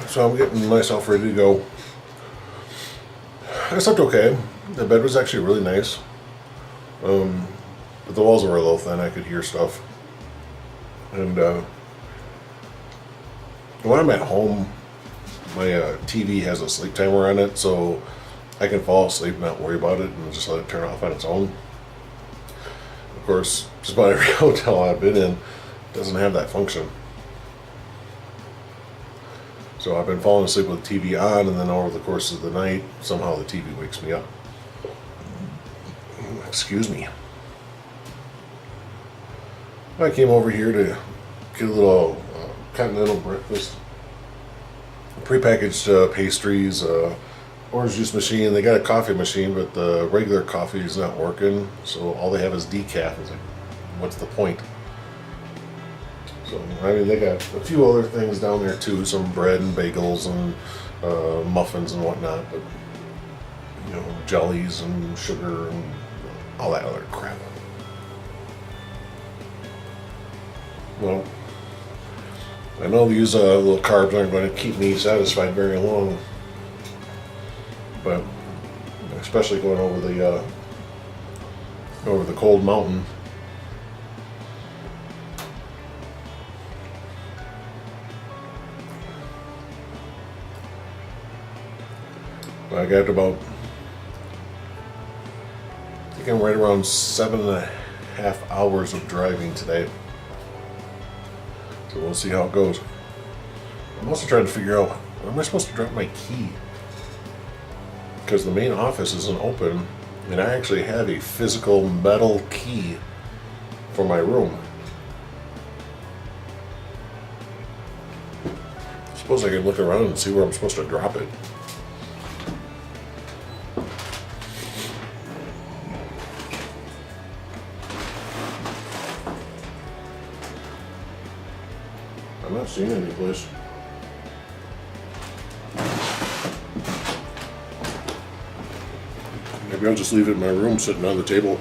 So I'm getting myself ready to go. I slept okay. The bed was actually really nice. But the walls were a little thin. I could hear stuff. And when I'm at home, my TV has a sleep timer on it, so I can fall asleep and not worry about it and just let it turn off on its own. Of course, just about every hotel I've been in doesn't have that function. So I've been falling asleep with the TV on, and then over the course of the night, somehow the TV wakes me up. Excuse me. I came over here to get a little continental breakfast. Prepackaged pastries, orange juice machine. They got a coffee machine, but the regular coffee is not working, so all they have is decaf. It's like, what's the point? So, I mean, they got a few other things down there too, some bread and bagels and muffins and whatnot, but, you know, jellies and sugar and all that other crap. Well, I know these little carbs aren't going to keep me satisfied very long, but especially going over the cold mountain. I got about, I think I'm right around 7.5 hours of driving today. So we'll see how it goes. I'm also trying to figure out, where am I supposed to drop my key? Because the main office isn't open, and I actually have a physical metal key for my room. I suppose I can look around and see where I'm supposed to drop it. I'm not seeing any place. Maybe I'll just leave it in my room sitting on the table.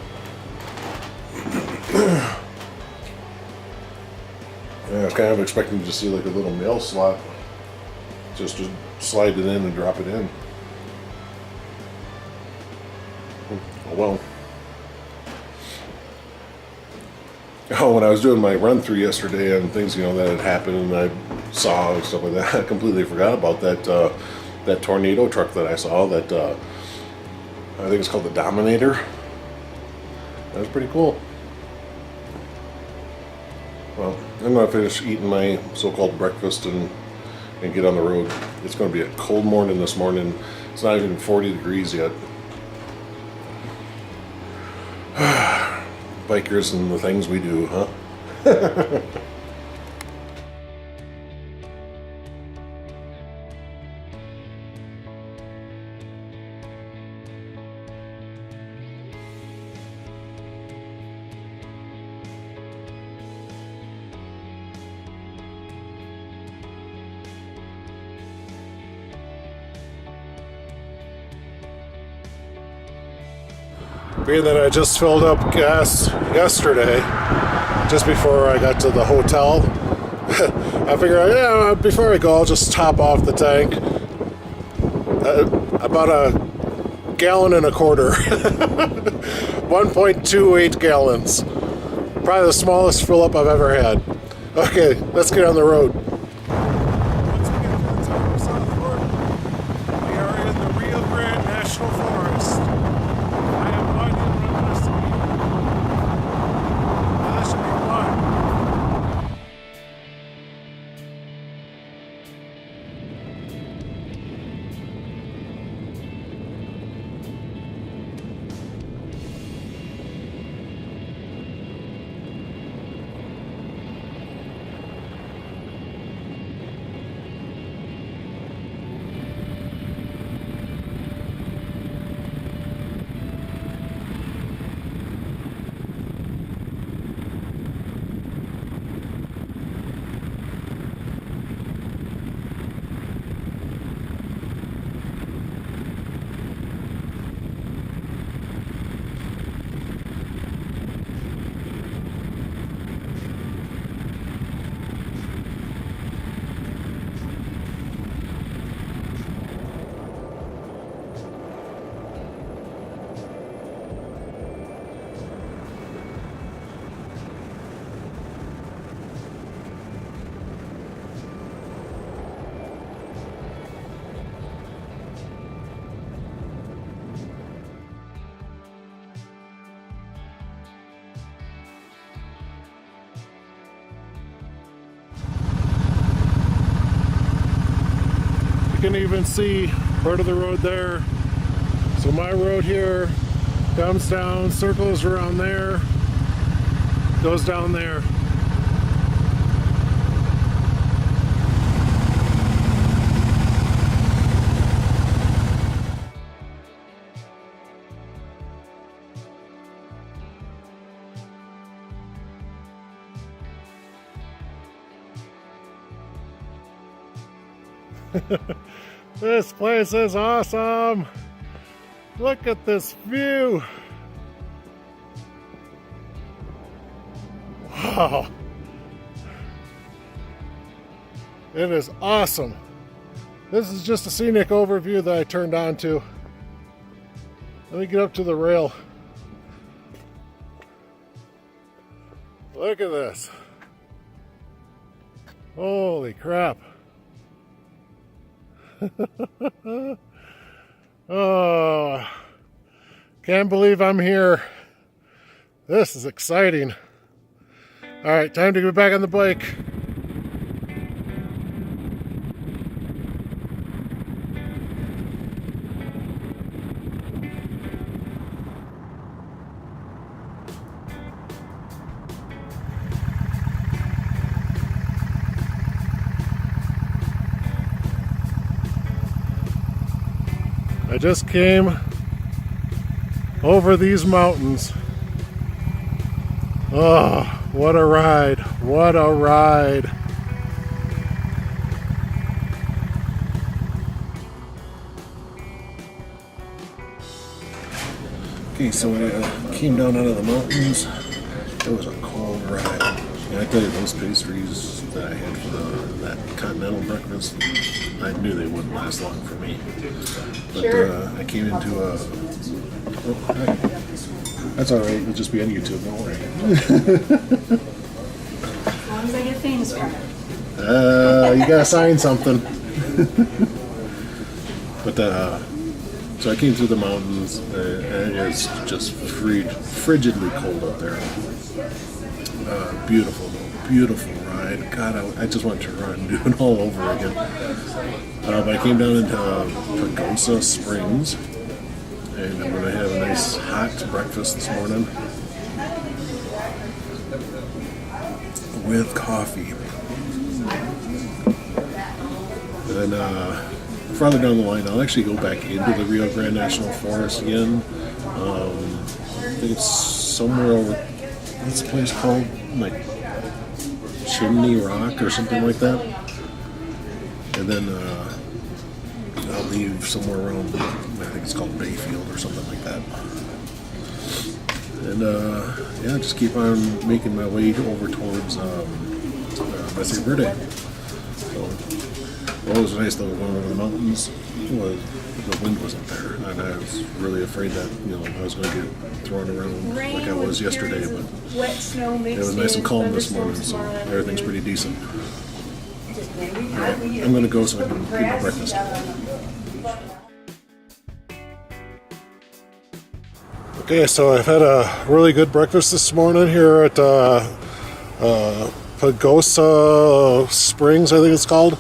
Yeah, I was kind of expecting to see like a little mail slot. Just to slide it in and drop it in. Oh well. Oh, when I was doing my run through yesterday on things, you know, that had happened and I saw and stuff like that, I completely forgot about that that tornado truck that I saw. That I think it's called the Dominator. That was pretty cool. Well, I'm gonna finish eating my so-called breakfast and get on the road. It's gonna be a cold morning this morning. It's not even 40 degrees yet. Bikers and the things we do, huh? Being that I just filled up gas yesterday, just before I got to the hotel, I figured, yeah, before I go, I'll just top off the tank. About a gallon and a quarter. 1.28 gallons. Probably the smallest fill up I've ever had. Okay, let's get on the road. Once we get to the top of South Florida, we are in the Rio Grande National Forest. I have no idea what I'm going to see. But this should be fun. can even see part of the road there. So my road here comes down, circles around there, goes down there. This place is awesome. Look at this view. Wow. It is awesome. This is just a scenic overview that I turned on to. Let me get up to the rail. Look at this. Holy crap. Oh, can't believe I'm here. This is exciting. All right, time to get back on the bike. I just came over these mountains. Oh, what a ride. What a ride. Okay, so I came down out of the mountains. It was a cold ride. And I tell you, those pastries that I had for that continental breakfast, I knew they wouldn't last long for me. But I came into a... Oh, hi. That's all right. It'll just be on YouTube. Don't worry. As long as I get famous from it. You gotta sign something. But so I came through the mountains, and it's just frigidly cold up there. Beautiful, beautiful ride. God, I just want to run and do it all over again. But I came down into Pagosa Springs, and I'm going to have a nice hot breakfast this morning with coffee. And then farther down the line, I'll actually go back into the Rio Grande National Forest again. I think it's somewhere over, what's the place called? Like Chimney Rock or something like that. And then I'll leave somewhere around, I think it's called Bayfield or something like that. And yeah, just keep on making my way over towards Mesa Verde. So, what was nice though going over the mountains was the wind wasn't there, and I was really afraid that I was going to get thrown around like I was yesterday. But wet snow it was nice and calm this morning, so everything's pretty decent. Alright, I'm going to go so I can eat my breakfast. Okay, so I've had a really good breakfast this morning here at Pagosa Springs, I think it's called.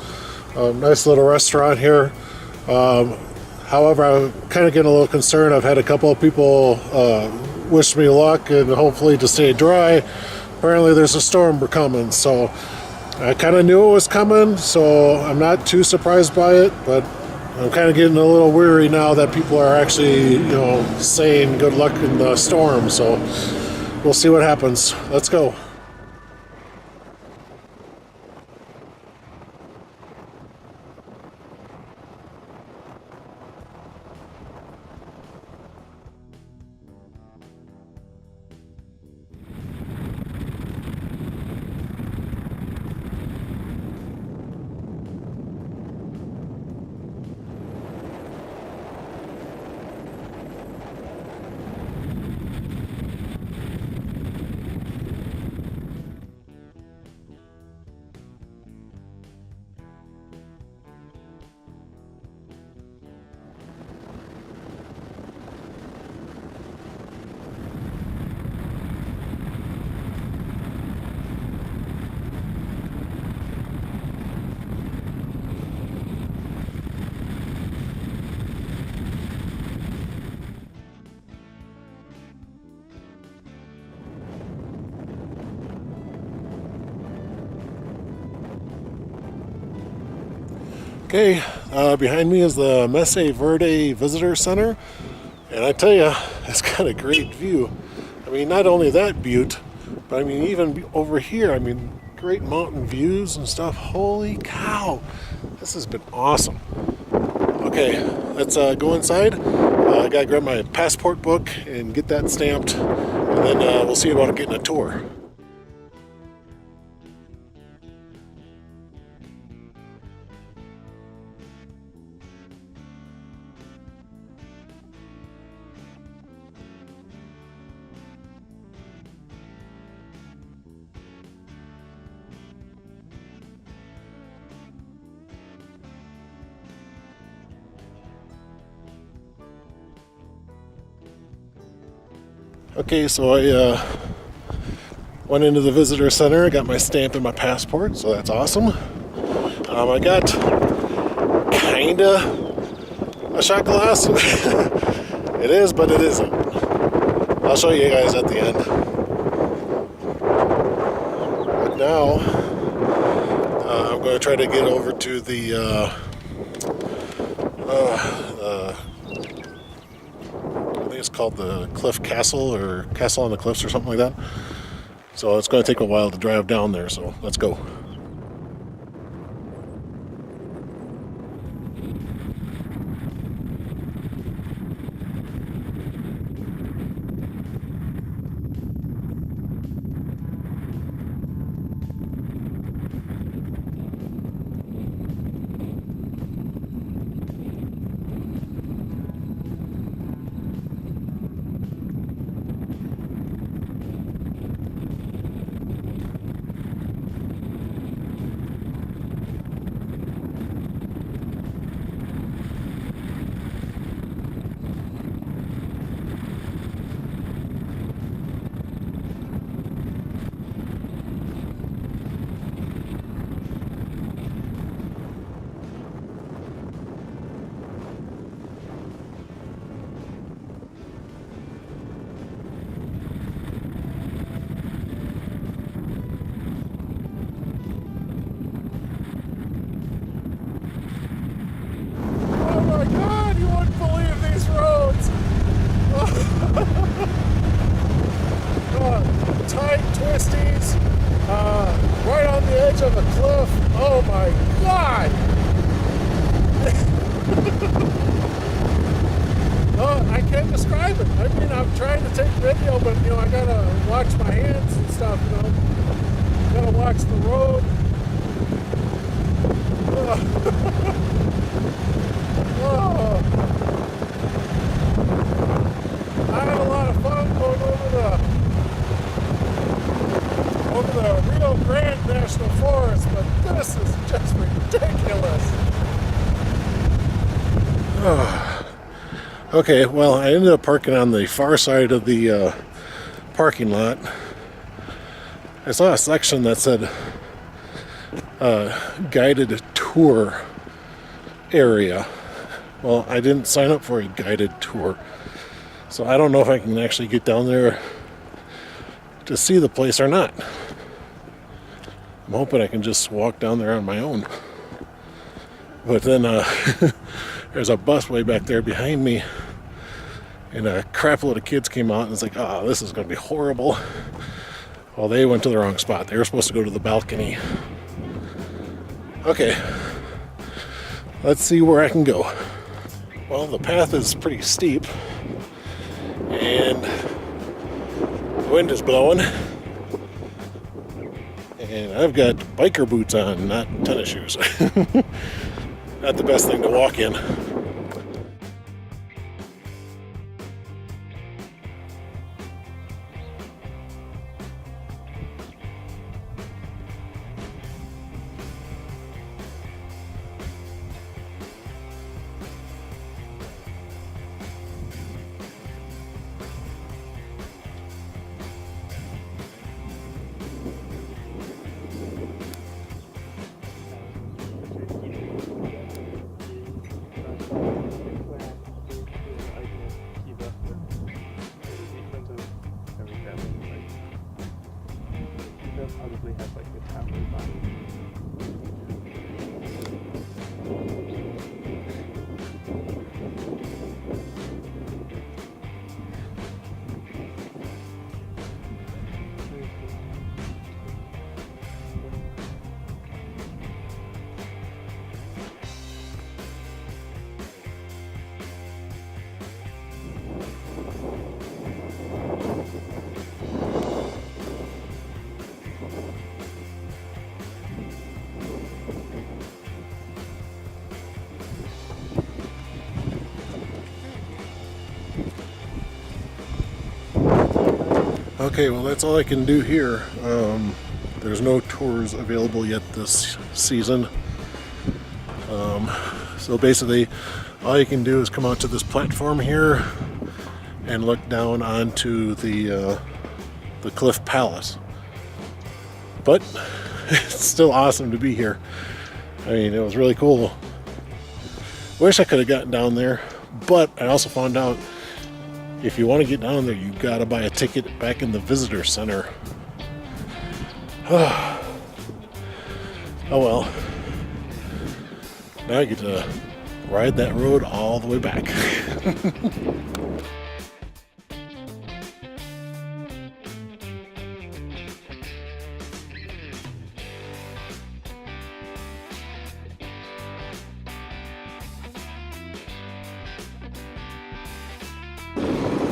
Nice little restaurant here. However, I'm kind of getting a little concerned. I've had a couple of people wish me luck and hopefully to stay dry. Apparently there's a storm coming, so I kind of knew it was coming, so I'm not too surprised by it, but I'm kind of getting a little weary now that people are actually, saying good luck in the storm, so we'll see what happens. Let's go. Okay, behind me is the Mesa Verde Visitor Center, and I tell you, it's got a great view. I mean, not only that butte, but I mean, even over here, I mean, great mountain views and stuff. Holy cow, this has been awesome. Okay, let's go inside. I gotta grab my passport book and get that stamped, and then we'll see about getting a tour. Okay, so I went into the visitor center. I got my stamp and my passport, so that's awesome. I got kinda a shot glass. It is, but it isn't. I'll show you guys at the end. But now I'm going to try to get over to the I think it's called the Cliff Castle or Castle on the Cliffs or something like that. So it's going to take a while to drive down there, so let's go. Tight twisties, right on the edge of a cliff. Oh my God! Oh, I can't describe it. I mean, I'm trying to take video, but you know, I gotta watch my hands and stuff. You know, gotta watch the road. Oh. I had a lot of fun going over the Rio Grande National Forest, but this is just ridiculous. Okay, well, I ended up parking on the far side of the parking lot. I saw a section that said guided tour area. Well, I didn't sign up for a guided tour, so I don't know if I can actually get down there to see the place or not. I'm hoping I can just walk down there on my own. But then there's a bus way back there behind me, and a crap load of kids came out and it's like, oh, this is going to be horrible. Well, they went to the wrong spot. They were supposed to go to the balcony. Okay, let's see where I can go. Well, the path is pretty steep, and the wind is blowing, and I've got biker boots on, not tennis shoes. Not the best thing to walk in. Probably have like the tower. Okay, well that's all I can do here. There's no tours available yet this season. So basically, all you can do is come out to this platform here and look down onto the Cliff Palace. But it's still awesome to be here. I mean, it was really cool. Wish I could have gotten down there, but I also found out if you want to get down there, you gotta buy a ticket back in the visitor center. Oh well. Now I get to ride that road all the way back.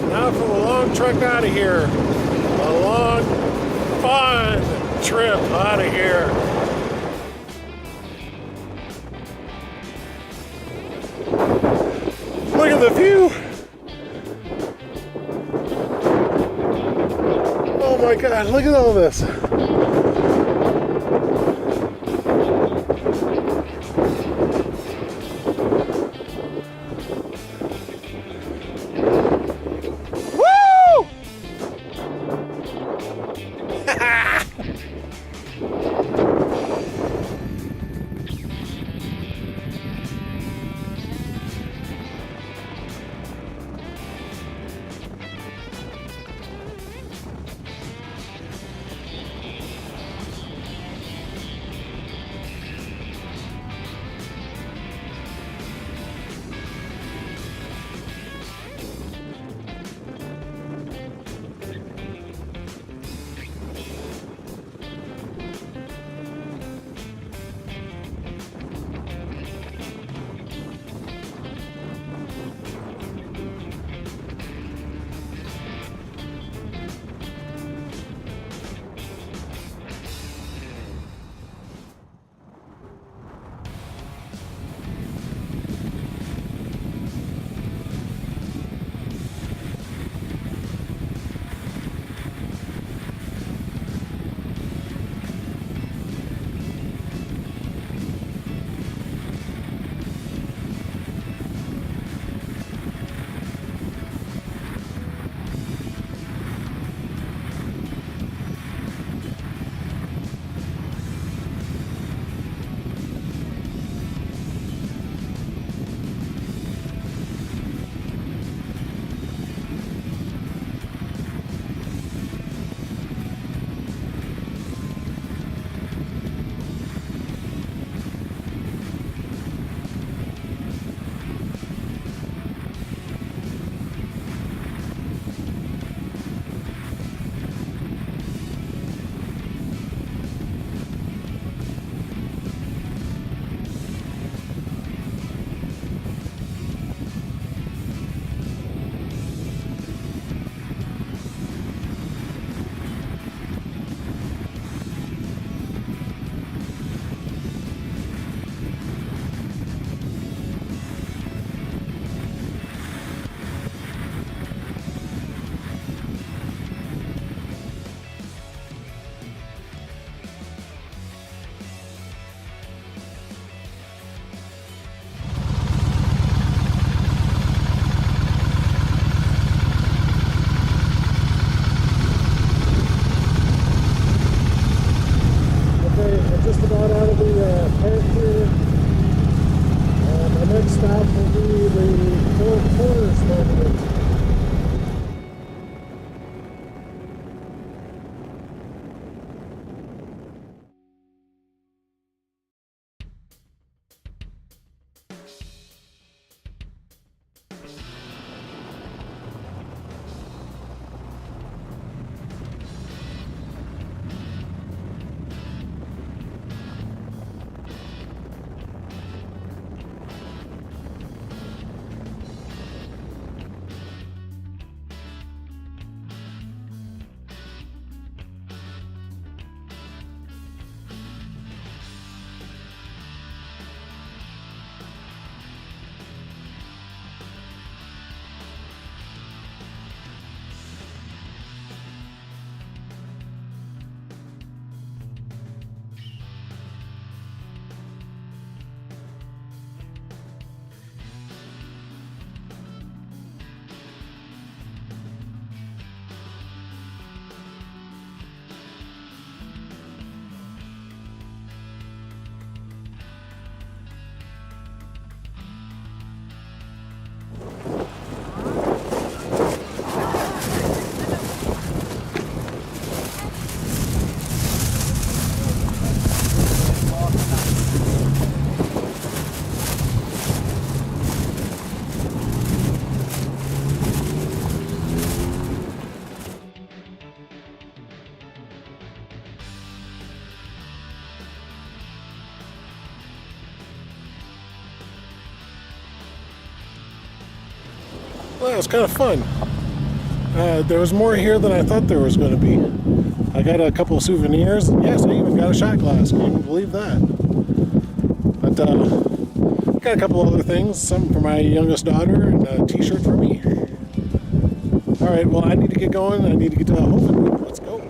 Now for a long trek out of here. A long, fun trip out of here. Look at the view. Oh my God, look at all this. Well, it was kind of fun. There was more here than I thought there was going to be. I got a couple of souvenirs. Yes, I even got a shot glass. Can you even believe that? But got a couple other things. Some for my youngest daughter and a t-shirt for me. All right, well, I need to get going. I need to get to Hovenweep. Let's go.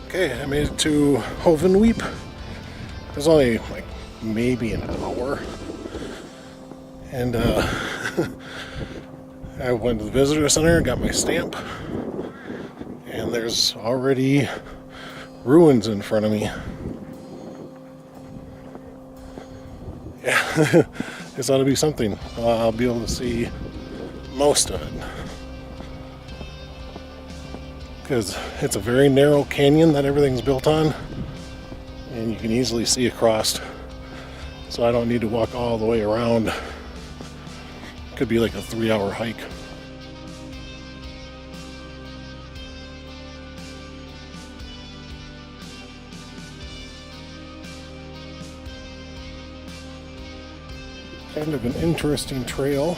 Okay, I made it to Hovenweep. It was only like maybe an hour. And I went to the visitor center, got my stamp, and there's already ruins in front of me. Yeah, this ought to be something. I'll be able to see most of it. Because it's a very narrow canyon that everything's built on, and you can easily see across, so I don't need to walk all the way around. Could be like a 3-hour hike. Kind of an interesting trail.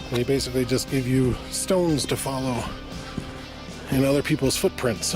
They basically just give you stones to follow and other people's footprints.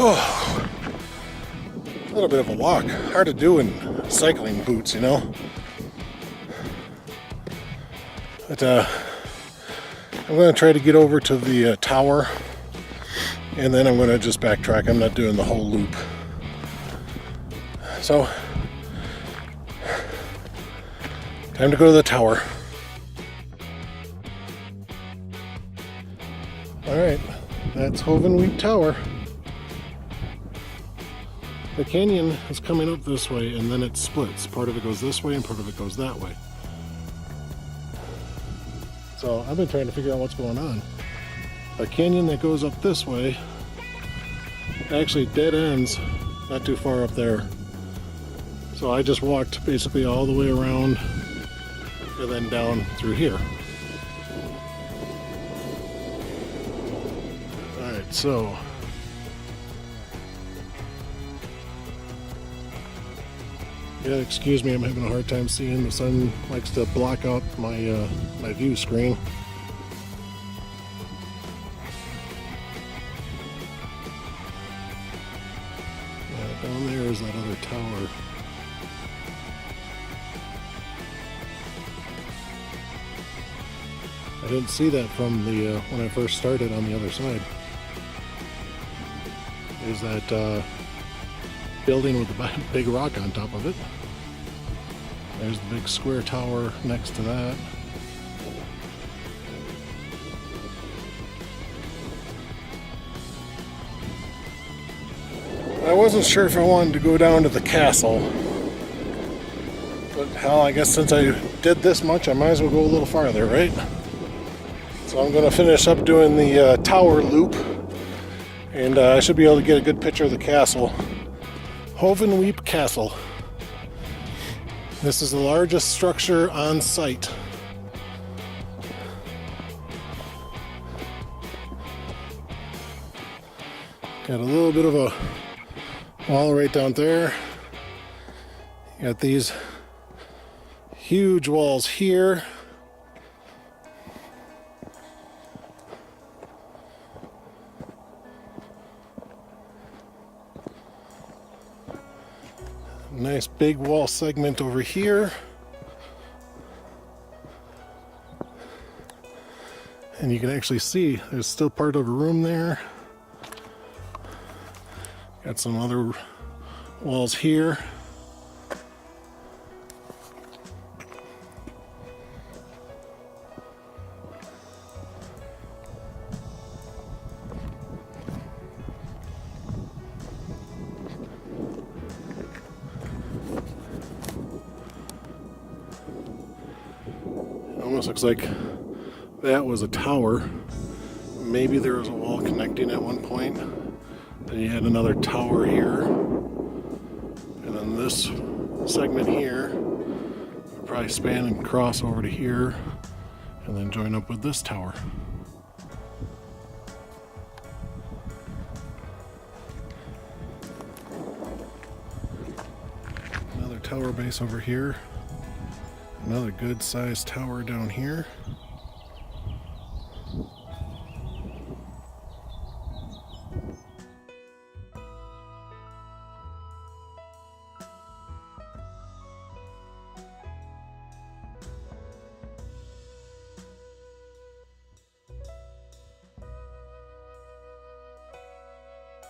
Oh, a little bit of a walk. Hard to do in cycling boots, you know. But I'm going to try to get over to the tower, and then I'm going to just backtrack. I'm not doing the whole loop. So, time to go to the tower. Alright, that's Hovenweep Tower. The canyon is coming up this way, and then it splits. Part of it goes this way and part of it goes that way. So I've been trying to figure out what's going on. A canyon that goes up this way actually dead ends not too far up there. So I just walked basically all the way around and then down through here. So yeah, excuse me, I'm having a hard time seeing. The sun likes to block out my my view screen. Yeah, down there is that other tower. I didn't see that from the when I first started on the other side. There's that building with the big rock on top of it. There's the big square tower next to that. I wasn't sure if I wanted to go down to the castle, but hell, I guess since I did this much, I might as well go a little farther, right? So I'm going to finish up doing the tower loop, and I should be able to get a good picture of the castle. Hovenweep Castle. This is the largest structure on site. Got a little bit of a wall right down there. Got these huge walls here. Nice big wall segment over here. And you can actually see there's still part of a room there. Got some other walls here. Almost looks like that was a tower. Maybe there was a wall connecting at one point. Then you had another tower here. And then this segment here would probably span and cross over to here and then join up with this tower. Another tower base over here. Another good sized tower down here.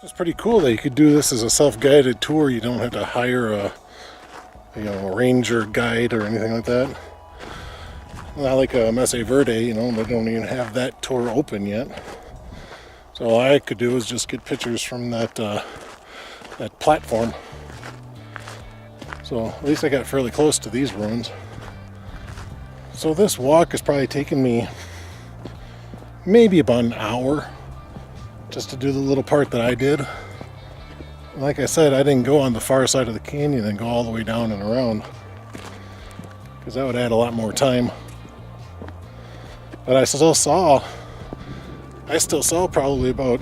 It's pretty cool that you could do this as a self-guided tour. You don't have to hire a ranger guide or anything like that. Not like a Mesa Verde, they don't even have that tour open yet. So all I could do is just get pictures from that that platform. So at least I got fairly close to these ruins. So this walk has probably taken me maybe about an hour just to do the little part that I did. Like I said, I didn't go on the far side of the canyon and go all the way down and around, because that would add a lot more time. But I still saw probably about,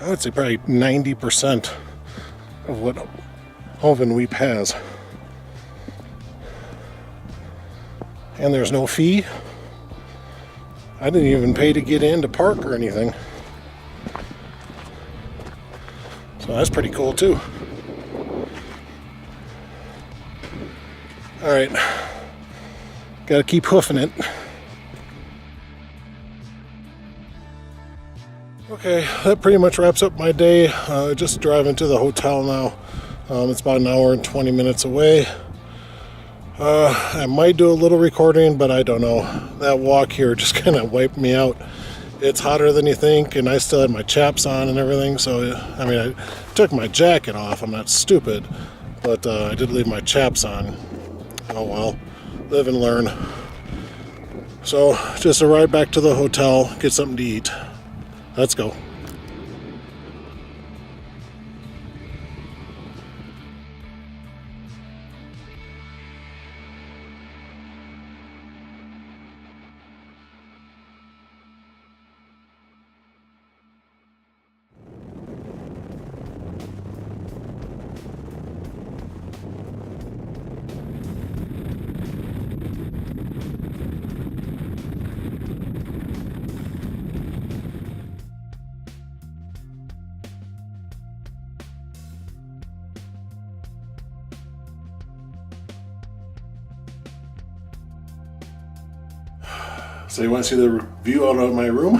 I would say probably 90% of what Hovenweep has. And there's no fee. I didn't even pay to get in to park or anything. So that's pretty cool too. Alright, gotta keep hoofing it. Okay, that pretty much wraps up my day. Just driving to the hotel now. It's about an hour and 20 minutes away. I might do a little recording, but I don't know. That walk here just kind of wiped me out. It's hotter than you think, and I still had my chaps on and everything, so I mean, I took my jacket off. I'm not stupid, but I did leave my chaps on. Oh well, live and learn. So just a ride back to the hotel, get something to eat. Let's go. So you want to see the view out of my room?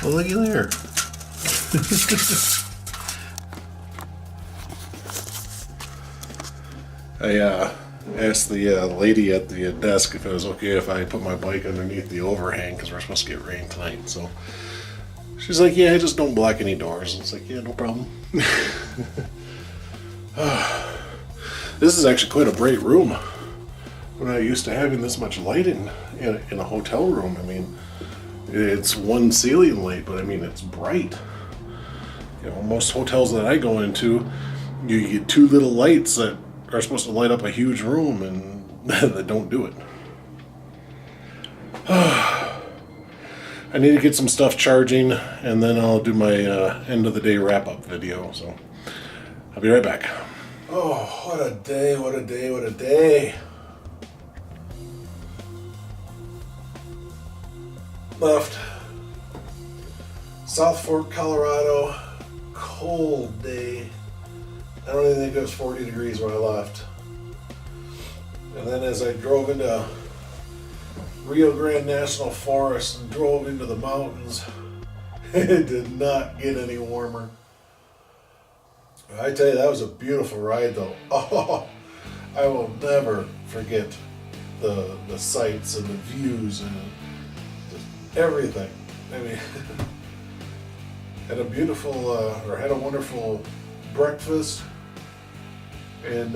Well, looky there. I asked the lady at the desk if it was okay if I put my bike underneath the overhang because we're supposed to get rain tonight. So she's like, yeah, just don't block any doors. And it's like, yeah, no problem. This is actually quite a bright room. We're not used to having this much light in a hotel room. I mean, it's one ceiling light, but I mean, it's bright. You know, most hotels that I go into, you get two little lights that are supposed to light up a huge room, and they don't do it. I need to get some stuff charging, and then I'll do my end of the day wrap-up video. So I'll be right back. Oh, what a day, what a day, what a day. Left South Fork, Colorado, cold day. I don't even think it was 40 degrees when I left. And then as I drove into Rio Grande National Forest and drove into the mountains, it did not get any warmer. I tell you, that was a beautiful ride though. Oh, I will never forget the sights and the views and just everything. I mean, had a wonderful breakfast. And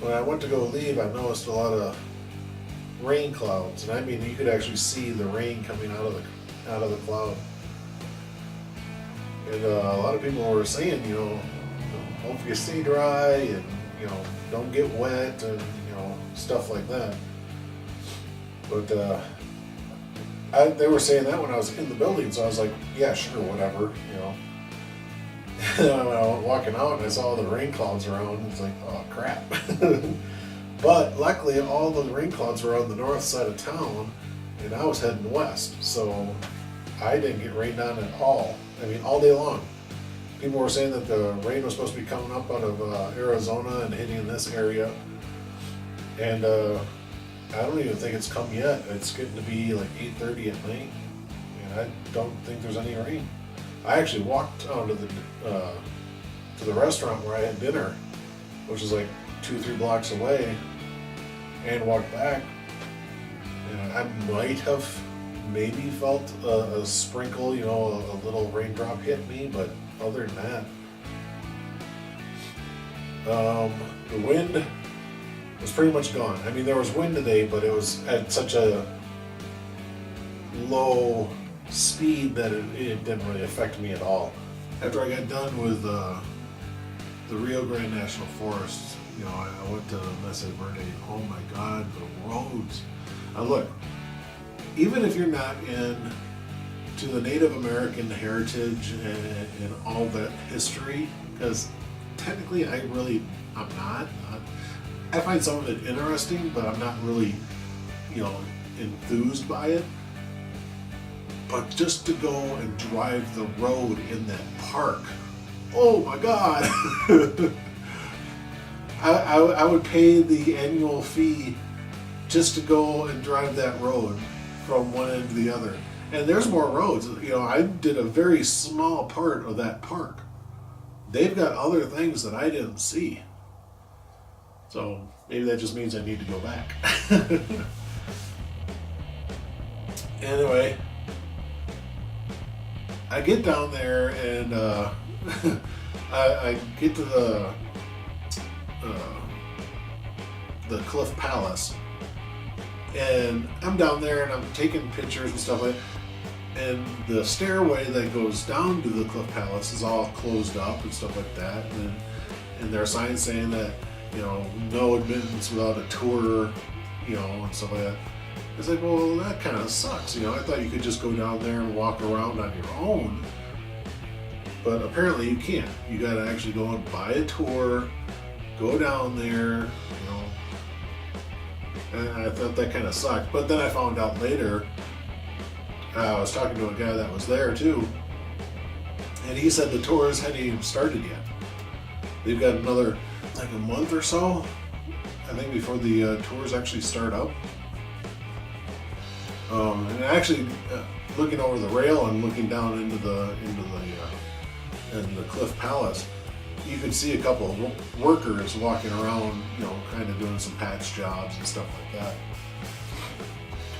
when I went to go leave, I noticed a lot of rain clouds, and I mean, you could actually see the rain coming out of the cloud. And a lot of people were saying, you know, hope you stay dry, and you know, don't get wet, and you know, stuff like that. But they were saying that when I was in the building, so I was like, yeah, sure, whatever, you know. And when I was walking out and I saw all the rain clouds around, it's like, oh crap. But luckily all the rain clouds were on the north side of town, and I was heading west, so I didn't get rained on at all. I mean, all day long. People were saying that the rain was supposed to be coming up out of Arizona and hitting this area, and I don't even think it's come yet. It's getting to be like 8:30 at night, and I don't think there's any rain. I actually walked down to the restaurant where I had dinner, which is like 2-3 blocks away, and walked back, and I might have maybe felt a sprinkle, you know, a little raindrop hit me, but other than that, the wind was pretty much gone. I mean, there was wind today, but it was at such a low speed that it didn't really affect me at all. After I got done with the Rio Grande National Forest, you know, I went to Mesa Verde. Oh my God, the roads! Look, even if you're not to the Native American heritage and all that history, because technically I'm not. I find some of it interesting, but I'm not really, you know, enthused by it. But just to go and drive the road in that park, oh my God! I would pay the annual fee just to go and drive that road from one end to the other. And there's more roads. You know, I did a very small part of that park. They've got other things that I didn't see. So maybe that just means I need to go back. Anyway, I get down there and I get to the Cliff Palace, and I'm down there and I'm taking pictures and stuff like that. And the stairway that goes down to the Cliff Palace is all closed up and stuff like that. And there are signs saying that, you know, no admittance without a tour, you know, and stuff like that. It's like, well, that kind of sucks, you know. I thought you could just go down there and walk around on your own. But apparently you can't. You got to actually go and buy a tour, go down there, you know. And I thought that kind of sucked. But then I found out later, I was talking to a guy that was there too, and he said the tours hadn't even started yet. they've got another like a month or so, I think, before the tours actually start up. And actually, looking over the rail and looking down into the Cliff Palace, you could see a couple of workers walking around, you know, kind of doing some patch jobs and stuff like that.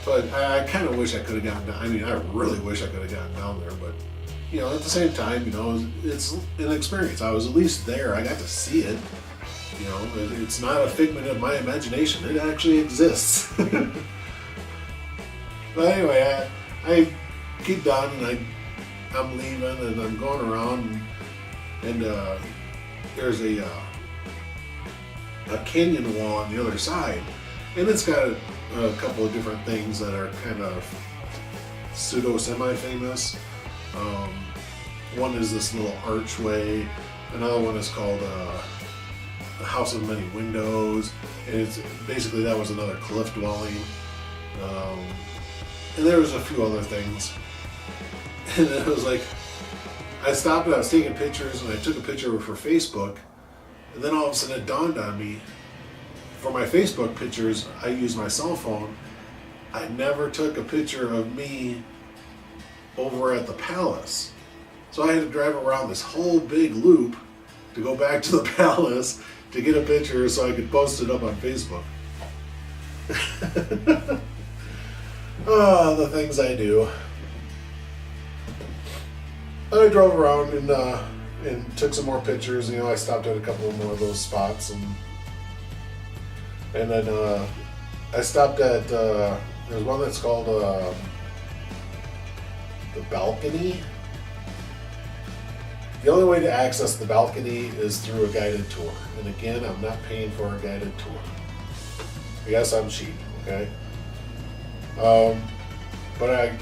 But I kind of wish I could have gotten down. I mean, I really wish I could have gotten down there, but you know, at the same time, you know, it's an experience. I was at least there. I got to see it. You know, it's not a figment of my imagination. It actually exists. But anyway, I get done and I'm leaving and I'm going around and there's a canyon wall on the other side, and it's got a couple of different things that are kind of semi-famous. One is this little archway. Another one is called the House of Many Windows, and it's basically that was another cliff dwelling. And there was a few other things. And it was like, I stopped and I was taking pictures, and I took a picture for Facebook, and then all of a sudden it dawned on me, for my Facebook pictures, I use my cell phone. I never took a picture of me over at the palace. So I had to drive around this whole big loop to go back to the palace to get a picture so I could post it up on Facebook. Oh, the things I do. I drove around and took some more pictures. You know, I stopped at a couple more of those spots, and then I stopped at there's one that's called the balcony. The only way to access the balcony is through a guided tour, and again, I'm not paying for a guided tour. Yes, I'm cheap, okay? But I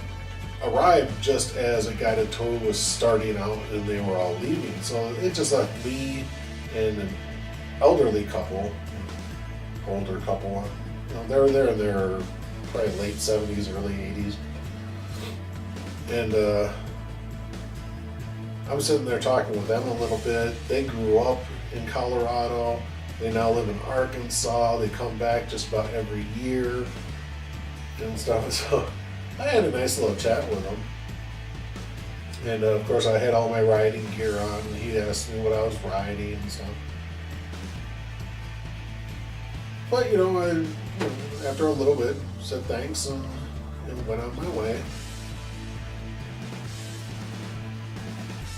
arrived just as a guided tour was starting out and they were all leaving. So it just left me and an elderly couple, older couple. You know, they were there in their probably late 70s, early 80s. And I'm sitting there talking with them a little bit. They grew up in Colorado. They now live in Arkansas. They come back just about every year and stuff. So I had a nice little chat with them. And of course I had all my riding gear on, and he asked me what I was riding and stuff. But you know, after a little bit, said thanks and went on my way.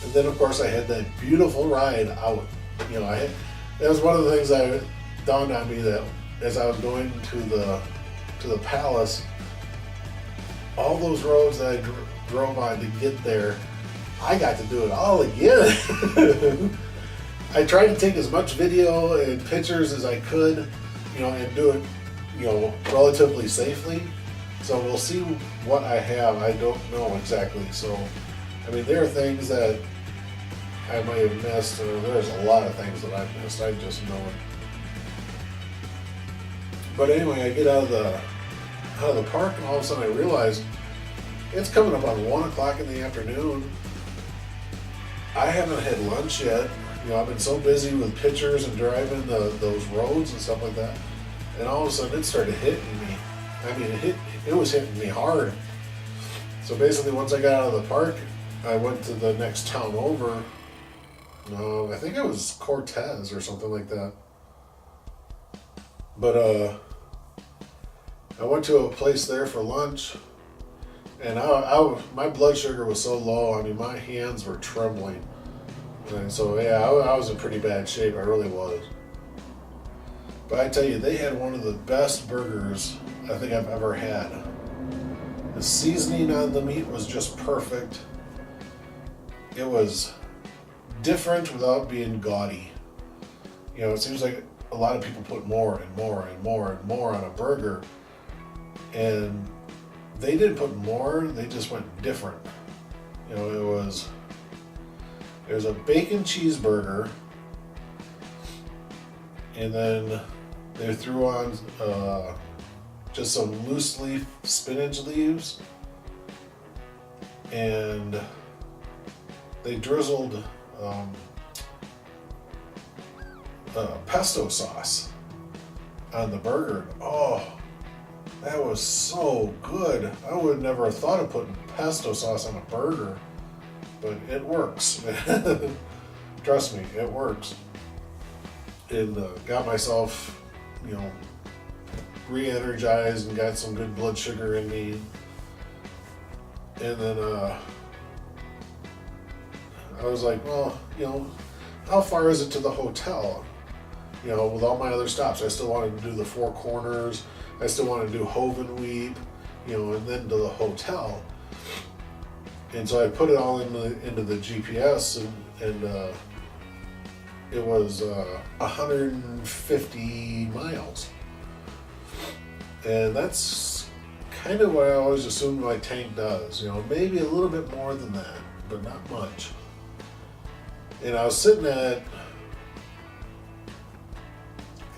And then of course I had that beautiful ride out. You know, that was one of the things that dawned on me, that as I was going to the palace, all those roads that I drove on to get there, I got to do it all again. I tried to take as much video and pictures as I could, you know, and do it, you know, relatively safely. So we'll see what I have. I don't know exactly. So, I mean, there are things that I might have missed, or there's a lot of things that I've missed. I just know it. But anyway, I get out of the park, and all of a sudden I realize it's coming up on 1 o'clock in the afternoon. I haven't had lunch yet. You know, I've been so busy with pictures and driving those roads and stuff like that. And all of a sudden it started hitting me. I mean, it was hitting me hard. So basically, once I got out of the park, I went to the next town over. I think it was Cortez or something like that. But I went to a place there for lunch, and my blood sugar was so low. I mean, my hands were trembling, and so yeah, I was in pretty bad shape. I really was. But I tell you, they had one of the best burgers I think I've ever had. The seasoning on the meat was just perfect. It was different without being gaudy. You know, it seems like a lot of people put more and more and more and more on a burger, and they didn't put more, they just went different. You know, it was a bacon cheeseburger, and then they threw on just some loose leaf spinach leaves, and they drizzled pesto sauce on the burger. Oh, that was so good. I would never have thought of putting pesto sauce on a burger, but it works. Trust me, it works. And got myself, you know, re-energized and got some good blood sugar in me. And then I was like, well, you know, how far is it to the hotel? You know, with all my other stops, I still wanted to do the Four Corners. I still wanted to do Hovenweep, you know, and then to the hotel. And so I put it all into the GPS, and it was 150 miles. And that's kind of what I always assumed my tank does. You know, maybe a little bit more than that, but not much. And I was sitting at,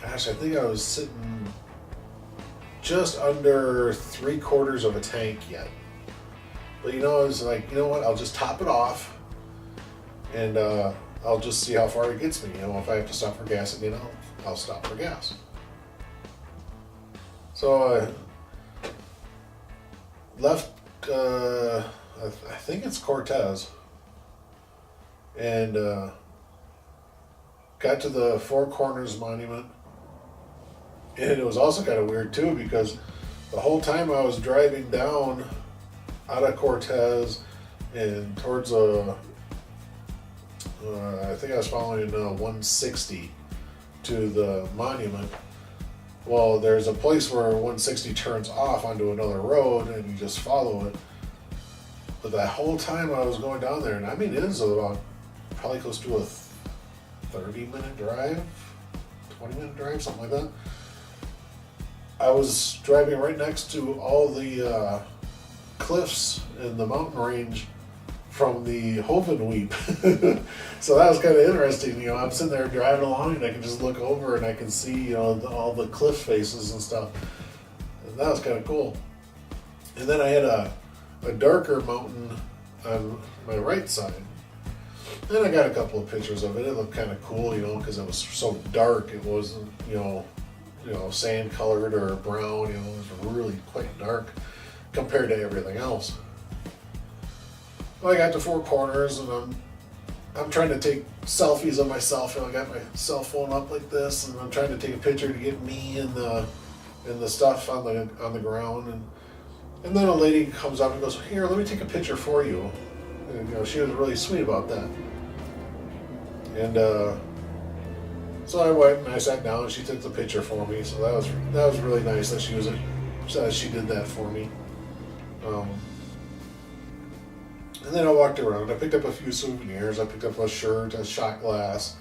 gosh, I think I was sitting just under 3/4 of a tank yet. But you know, I was like, you know what, I'll just top it off, and I'll just see how far it gets me. You know, if I have to stop for gas again, I'll stop for gas. So I left, I think it's Cortez, and got to the Four Corners Monument. And it was also kind of weird too, because the whole time I was driving down out of Cortez and towards I think I was following 160 to the monument. Well, there's a place where 160 turns off onto another road and you just follow it. But that whole time I was going down there, and I mean, it is about probably close to a 30-minute drive, 20-minute drive, something like that. I was driving right next to all the cliffs in the mountain range from the Hovenweep. So that was kind of interesting. You know, I'm sitting there driving along and I can just look over and I can see, you know, all the cliff faces and stuff. And that was kind of cool. And then I had a darker mountain on my right side. And I got a couple of pictures of it. It looked kind of cool, you know, because it was so dark. It wasn't, you know, sand colored or brown. You know, it was really quite dark compared to everything else. Well, I got to Four Corners, and I'm trying to take selfies of myself. You know, I got my cell phone up like this, and I'm trying to take a picture to get me and the stuff on the ground. And then a lady comes up and goes, "Here, let me take a picture for you." And you know, she was really sweet about that. And so I went and I sat down, and she took the picture for me. So that was really nice that she did that for me. And then I walked around. I picked up a few souvenirs. I picked up a shirt, a shot glass,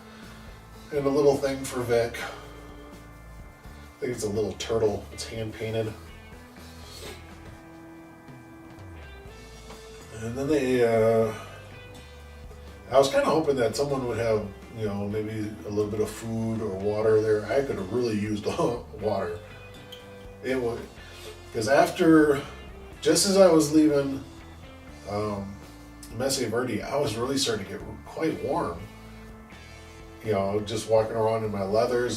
and a little thing for Vic. I think it's a little turtle. It's hand painted. And then I was kind of hoping that someone would have, you know, maybe a little bit of food or water there. I could have really used water. It was, because just as I was leaving Mesa Verde, I was really starting to get quite warm. You know, just walking around in my leather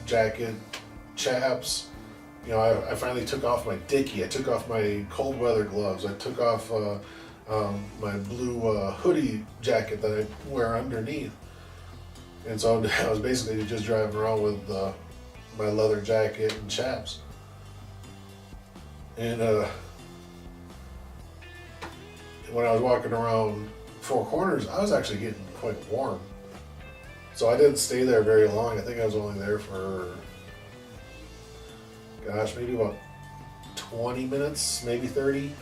jacket, chaps. You know, I finally took off my dickie. I took off my cold weather gloves. I took off my blue hoodie jacket that I wear underneath. And so I was basically just driving around with my leather jacket and chaps. And when I was walking around Four Corners, I was actually getting quite warm. So I didn't stay there very long. I think I was only there for, gosh, maybe about 20 minutes, maybe 30.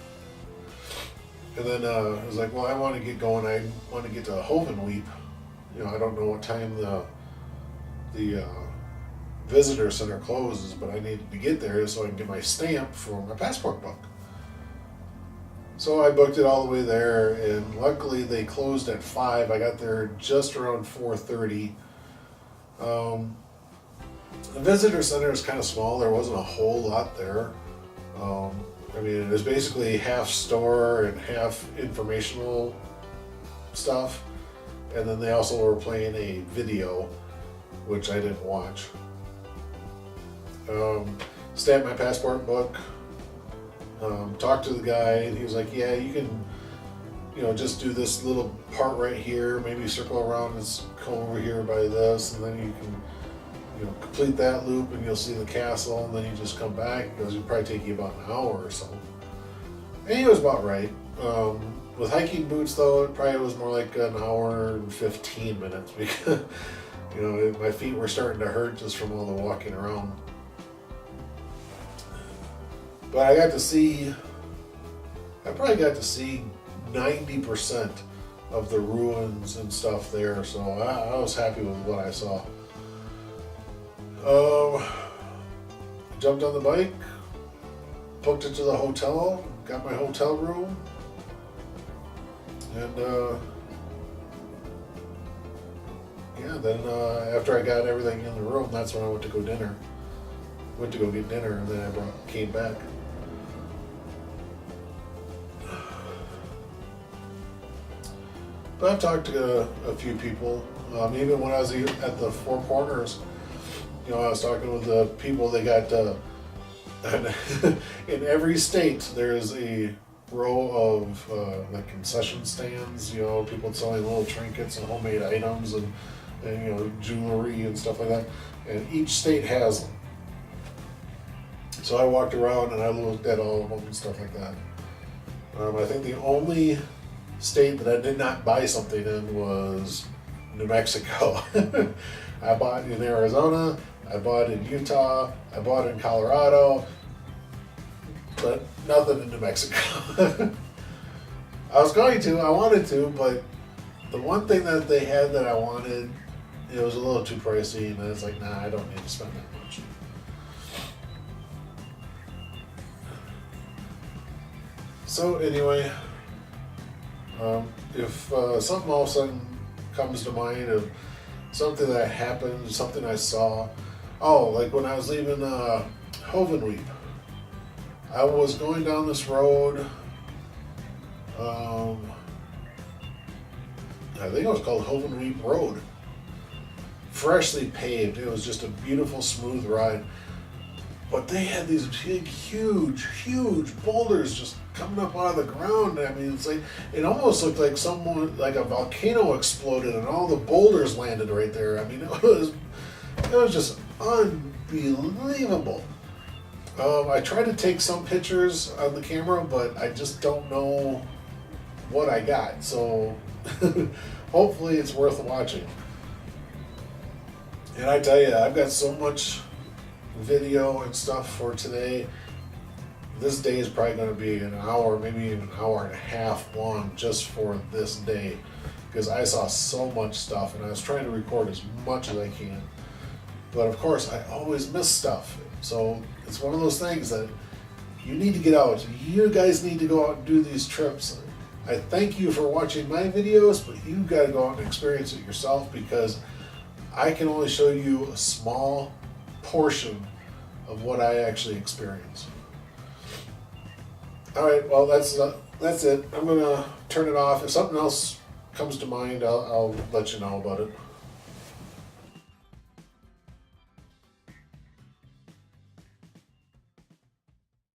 And then I was like, well, I want to get going. I want to get to Hovenweep. You know, I don't know what time the visitor center closes, but I needed to get there so I can get my stamp for my passport book. So I booked it all the way there, and luckily they closed at 5. I got there just around 4:30. The visitor center is kind of small. There wasn't a whole lot there. I mean, it was basically half store and half informational stuff. And then they also were playing a video which I didn't watch. Stamped my passport book. Talked to the guy, and he was like, "Yeah, you can, just do this little part right here. Maybe circle around and come over here by this, and then you can, complete that loop, and you'll see the castle, and then you just come back." It goes, "It'll probably take you about an hour or so." And he was about right. With hiking boots, though, it probably was more like an hour and 15 minutes because, my feet were starting to hurt just from all the walking around. But I probably got to see 90% of the ruins and stuff there, so I was happy with what I saw. Jumped on the bike, booked it to the hotel, got my hotel room, and then after I got everything in the room, that's when I went to go get dinner, and then I came back. But I've talked to a few people, even when I was at the Four Corners. I was talking with the people. They got in every state there's a row of like concession stands. People selling little trinkets and homemade items and jewelry and stuff like that. And each state has them. So I walked around and I looked at all of them and stuff like that. I think the only state that I did not buy something in was New Mexico. I bought in Arizona, I bought in Utah, I bought in Colorado, but nothing in New Mexico. I wanted to, but the one thing that they had that I wanted, it was a little too pricey, and I was like, nah, I don't need to spend that much. So anyway, if something all of a sudden comes to mind of something that happened, something I saw, like when I was leaving Hovenweep, I was going down this road, I think it was called Hovenweep Road, freshly paved. It was just a beautiful, smooth ride. But they had these big, huge boulders just coming up out of the ground. I mean, it almost looked like like a volcano exploded and all the boulders landed right there. I mean, it was just unbelievable. I tried to take some pictures on the camera, but I just don't know what I got. So hopefully it's worth watching. And I tell you, I've got so much video and stuff for today. This day is probably going to be an hour, maybe even an hour and a half long just for this day, because I saw so much stuff and I was trying to record as much as I can. But of course, I always miss stuff. So it's one of those things that you need to get out. You guys need to go out and do these trips. I thank you for watching my videos, but you got to go out and experience it yourself, because I can only show you a small portion of what I actually experience. All right, well, that's it. I'm gonna turn it off. If something else comes to mind, I'll let you know about it.